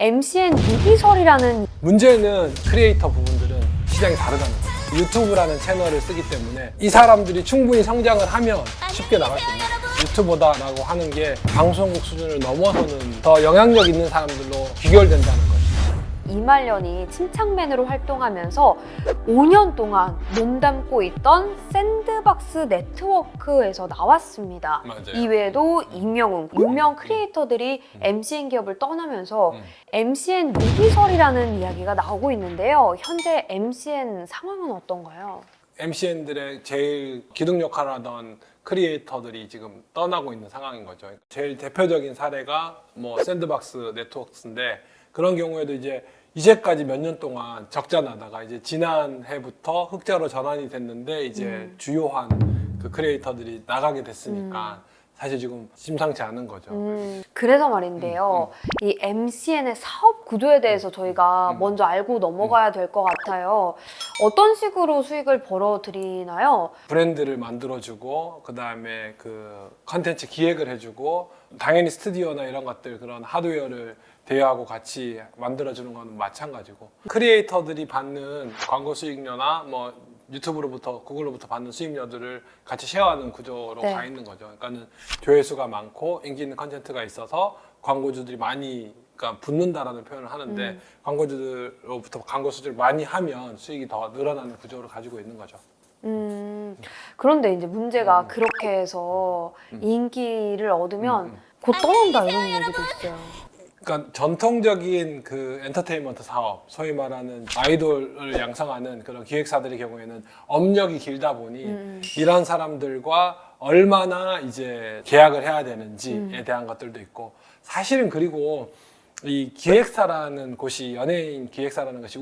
MCN 유기설이라는 문제는 크리에이터 부분들은 시장이 다르다는 거예요. 유튜브라는 채널을 쓰기 때문에 이 사람들이 충분히 성장을 하면 쉽게 나갈 수 있는 거예요. 유튜버다라고 하는 게 방송국 수준을 넘어서는 더 영향력 있는 사람들로 귀결된다는 거죠. 이말년이 침착맨으로 활동하면서 5년 동안 몸담고 있던 샌드박스 네트워크에서 나왔습니다. 맞아요. 이외에도 임영웅, 유명 크리에이터들이 MCN 기업을 떠나면서 MCN 유기설이라는 이야기가 나오고 있는데요. 현재 MCN 상황은 어떤가요? MCN들의 제일 기둥 역할을 하던 크리에이터들이 지금 떠나고 있는 상황인 거죠. 제일 대표적인 사례가 뭐 샌드박스 네트워크인데, 그런 경우에도 이제까지 몇 년 동안 적자 나다가 이제 지난해부터 흑자로 전환이 됐는데 이제 주요한 그 크리에이터들이 나가게 됐으니까 사실 지금 심상치 않은 거죠. 그래서 말인데요. 이 MCN의 사업 구조에 대해서 저희가 먼저 알고 넘어가야 될 것 같아요. 어떤 식으로 수익을 벌어들이나요? 브랜드를 만들어주고, 그 다음에 그 컨텐츠 기획을 해주고, 당연히 스튜디오나 이런 것들, 그런 하드웨어를 대여하고 같이 만들어주는 건 마찬가지고, 크리에이터들이 받는 광고 수익료나 뭐 유튜브로부터, 구글로부터 받는 수익료들을 같이 쉐어하는 구조로 네. 가 있는 거죠. 그러니까는 조회수가 많고 인기 있는 컨텐츠가 있어서 광고주들이 많이 붙는다라는 표현을 하는데, 광고주들로부터 광고 수주를 많이 하면 수익이 더 늘어나는 구조를 가지고 있는 거죠. 그런데 이제 문제가 그렇게 해서 인기를 얻으면 곧 떠난다 이런 얘기도 있어요. 그러니까 전통적인 그 엔터테인먼트 사업, 소위 말하는 아이돌을 양성하는 그런 기획사들의 경우에는 업력이 길다 보니 이런 사람들과 얼마나 이제 계약을 해야 되는지에 대한 것들도 있고, 사실은 그리고 이 기획사라는 곳이, 연예인 기획사라는 것이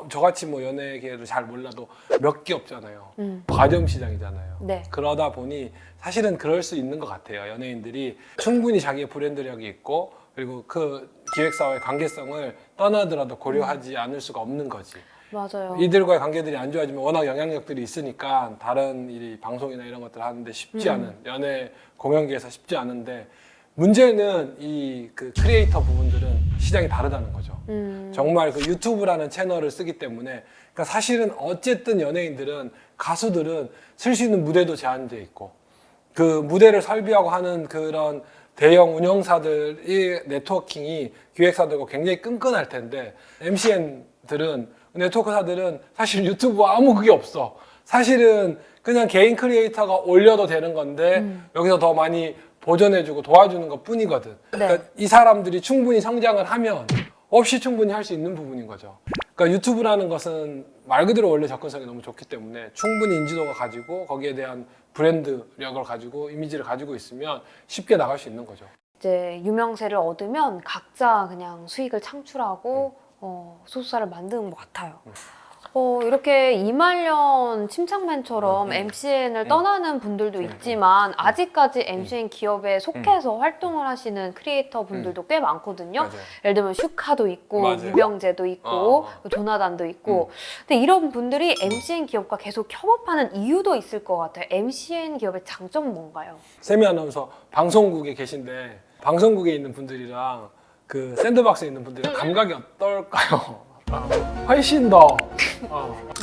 저같이 뭐 연예계를 잘 몰라도 몇 개 없잖아요. 과점 시장이잖아요. 네. 그러다 보니 사실은 그럴 수 있는 것 같아요. 연예인들이 충분히 자기의 브랜드력이 있고, 그리고 그 기획사와의 관계성을 떠나더라도 고려하지 않을 수가 없는 거지. 맞아요. 이들과의 관계들이 안 좋아지면 워낙 영향력들이 있으니까 다른 이 방송이나 이런 것들 하는데 쉽지 않은, 연예 공연계에서 쉽지 않은데, 문제는 이 그 크리에이터 부분들은 시장이 다르다는 거죠. 정말 그 유튜브라는 채널을 쓰기 때문에, 그러니까 사실은 어쨌든 연예인들은, 가수들은 쓸 수 있는 무대도 제한돼 있고, 그 무대를 설비하고 하는 그런 대형 운영사들의 네트워킹이 기획사들과 굉장히 끈끈할 텐데, MCN들은, 네트워크사들은 사실 유튜브와 아무 그게 없어. 사실은 그냥 개인 크리에이터가 올려도 되는 건데 여기서 더 많이 보존해주고 도와주는 것 뿐이거든. 네. 그러니까 이 사람들이 충분히 성장을 하면 없이 충분히 할 수 있는 부분인 거죠. 그러니까 유튜브라는 것은 말 그대로 원래 접근성이 너무 좋기 때문에 충분히 인지도가 가지고 거기에 대한 브랜드력을 가지고 이미지를 가지고 있으면 쉽게 나갈 수 있는 거죠. 이제 유명세를 얻으면 각자 그냥 수익을 창출하고 소속사를 만드는 것 같아요. 이렇게 이말년 침착맨처럼 MCN을 떠나는 분들도 있지만 아직까지 MCN 기업에 속해서 활동을 하시는 크리에이터 분들도 꽤 많거든요. 맞아요. 예를 들면 슈카도 있고 맞아요. 유병재도 있고 조나단도 있고. 근데 이런 분들이 MCN 기업과 계속 협업하는 이유도 있을 것 같아요. MCN 기업의 장점은 뭔가요? 세미 아나운서 방송국에 계신데, 방송국에 있는 분들이랑 그 샌드박스에 있는 분들이랑 감각이 어떨까요? 훨씬 더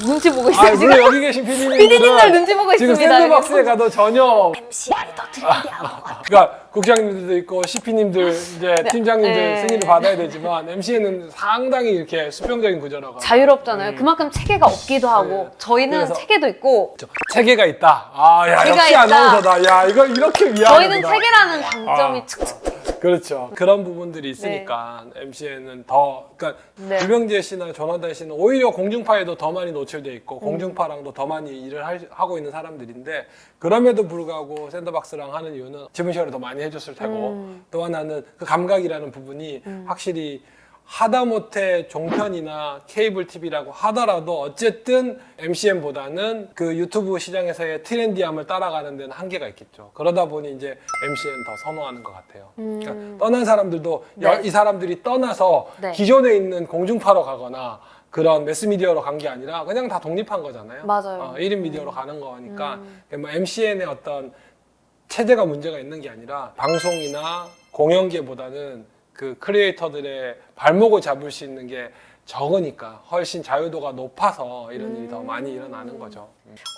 눈치 보고 있어요, 지금. 물론 여기 계신 PD님들은 PD님들 눈치 보고 지금 있습니다. 샌드박스에 가도 전혀, MCN이 더 트렌디하고. 그러니까 국장님들도 있고 CP님들, 이제 팀장님들 네. 승인을 받아야 되지만, MCN은 상당히 이렇게 수평적인 구조라고. 자유롭잖아요. 그만큼 체계가 없기도 하고 저희는 그래서 체계도 있고 체계가 있다. 야, 체계가 역시 있다. 아나운서다. 야, 이거 이렇게 위하는구나. 저희는 체계라는 장점이 칙칙. 그렇죠. 그런 부분들이 있으니까 MCN은 더, 그러니까 네. 유병재 씨나 조나단 씨는 오히려 공중파에도 더 많이 노출돼 있고 공중파랑도 더 많이 일을 하고 있는 사람들인데, 그럼에도 불구하고 샌드박스랑 하는 이유는 지분 쉐어를 더 많이 해줬을 테고, 또 하나는 그 감각이라는 부분이 확실히 하다못해 종편이나 케이블 TV라고 하더라도 어쨌든 MCN보다는 그 유튜브 시장에서의 트렌디함을 따라가는 데는 한계가 있겠죠. 그러다 보니 이제 MCN 더 선호하는 것 같아요. 그러니까 떠난 사람들도 네. 이 사람들이 떠나서 네. 기존에 있는 공중파로 가거나 그런 매스미디어로 간 게 아니라 그냥 다 독립한 거잖아요. 맞아요. 1인 미디어로 가는 거니까 뭐 MCN의 어떤 체제가 문제가 있는 게 아니라 방송이나 공연계보다는 그 크리에이터들의 발목을 잡을 수 있는 게 적으니까 훨씬 자유도가 높아서 이런 일이 더 많이 일어나는 거죠.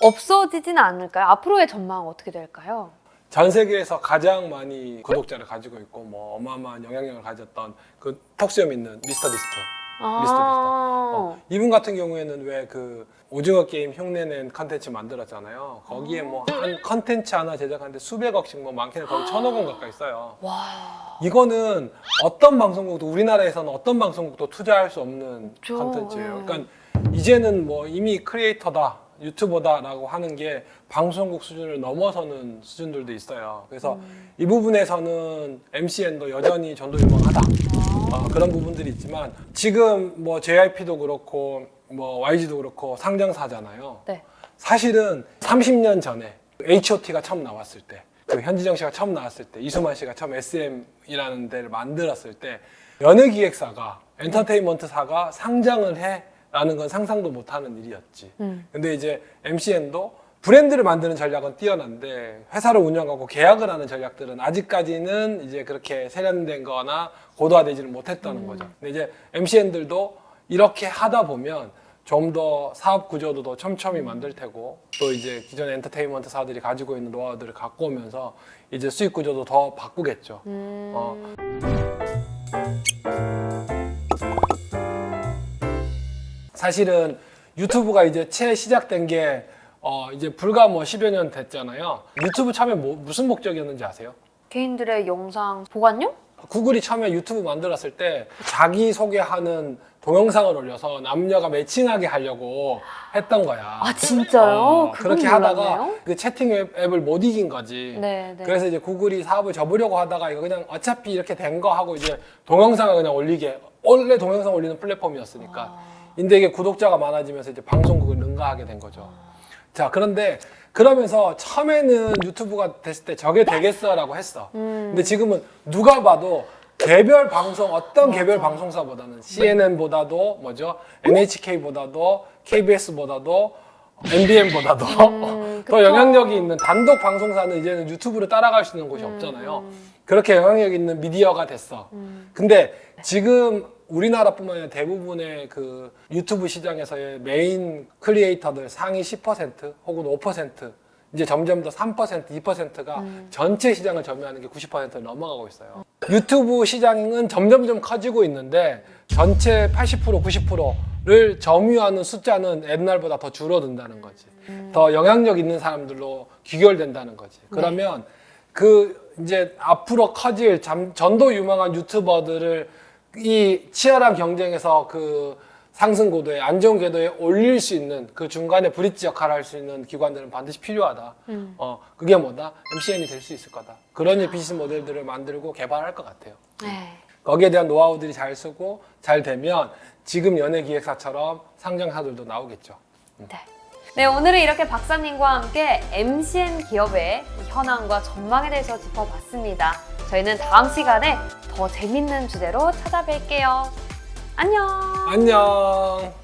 없어지지는 않을까요? 앞으로의 전망은 어떻게 될까요? 전 세계에서 가장 많이 구독자를 가지고 있고 뭐 어마어마한 영향력을 가졌던 그 턱수염 있는 미스터 비스트. 이분 같은 경우에는 왜 그 오징어 게임 흉내낸 컨텐츠 만들었잖아요. 거기에 뭐 한 컨텐츠 하나 제작하는데 수백억씩 뭐 많게는 거의 1,000억 원 가까이 써요. 와. 이거는 어떤 방송국도 우리나라에서는 어떤 방송국도 투자할 수 없는 그렇죠. 컨텐츠예요. 그러니까 이제는 뭐 이미 크리에이터다, 유튜버다라고 하는 게 방송국 수준을 넘어서는 수준들도 있어요. 그래서 이 부분에서는 MCN도 여전히 전도유망하다. 그런 부분들이 있지만 지금 뭐 JYP도 그렇고 뭐 YG도 그렇고 상장사잖아요. 네. 사실은 30년 전에 H.O.T가 처음 나왔을 때, 그 현지정 씨가 처음 나왔을 때, 이수만 씨가 처음 SM이라는 데를 만들었을 때 연예기획사가 엔터테인먼트사가 상장을 해라는 건 상상도 못하는 일이었지. 근데 이제 MCN도 브랜드를 만드는 전략은 뛰어난데 회사를 운영하고 계약을 하는 전략들은 아직까지는 이제 그렇게 세련된 거나 고도화되지를 못했다는 거죠. 근데 이제 MCN들도 이렇게 하다 보면 좀 더 사업 구조도 더 촘촘히 만들 테고 또 이제 기존 엔터테인먼트사들이 가지고 있는 노하우들을 갖고 오면서 이제 수익 구조도 더 바꾸겠죠. 사실은 유튜브가 이제 채 시작된 게 이제 불과 뭐 10여 년 됐잖아요. 유튜브 처음에 무슨 목적이었는지 아세요? 개인들의 영상 보관용? 구글이 처음에 유튜브 만들었을 때 자기 소개하는 동영상을 올려서 남녀가 매칭하게 하려고 했던 거야. 아 진짜요? 그건 그렇게 몰랐네요. 하다가 그 채팅 앱을 못 이긴 거지. 네, 네. 그래서 이제 구글이 사업을 접으려고 하다가 이거 그냥 어차피 이렇게 된 거 하고 이제 동영상을 그냥 올리게, 원래 동영상 올리는 플랫폼이었으니까. 근데 이게 구독자가 많아지면서 이제 방송국을 능가하게 된 거죠. 자, 그런데 그러면서 처음에는 유튜브가 됐을 때 저게 되겠어라고 했어. 근데 지금은 누가 봐도 개별 방송, 어떤 개별 방송사보다는 CNN보다도 뭐죠? NHK보다도 KBS보다도 MBN보다도 더 그쵸. 영향력이 있는 단독 방송사는 이제는 유튜브를 따라갈 수 있는 곳이 없잖아요. 그렇게 영향력 있는 미디어가 됐어. 근데 지금 우리나라뿐만 아니라 대부분의 그 유튜브 시장에서의 메인 크리에이터들 상위 10% 혹은 5% 이제 점점 더 3%, 2%가 전체 시장을 점유하는 게 90%를 넘어가고 있어요. 유튜브 시장은 점점점 커지고 있는데 전체 80%, 90%를 점유하는 숫자는 옛날보다 더 줄어든다는 거지. 더 영향력 있는 사람들로 귀결된다는 거지. 그러면 그 이제 앞으로 커질 전도 유망한 유튜버들을 이 치열한 경쟁에서 그 상승 고도에 안정 궤도에 올릴 수 있는 그 중간에 브릿지 역할을 할 수 있는 기관들은 반드시 필요하다. 그게 뭐다? MCN이 될 수 있을 거다. 그런 비즈니스 모델들을 만들고 개발할 것 같아요. 네. 거기에 대한 노하우들이 잘 쓰고 잘 되면 지금 연예기획사처럼 상장사들도 나오겠죠. 네. 네, 오늘은 이렇게 박사님과 함께 MCN 기업의 현황과 전망에 대해서 짚어봤습니다. 저희는 다음 시간에 더 재밌는 주제로 찾아뵐게요. 안녕! 안녕.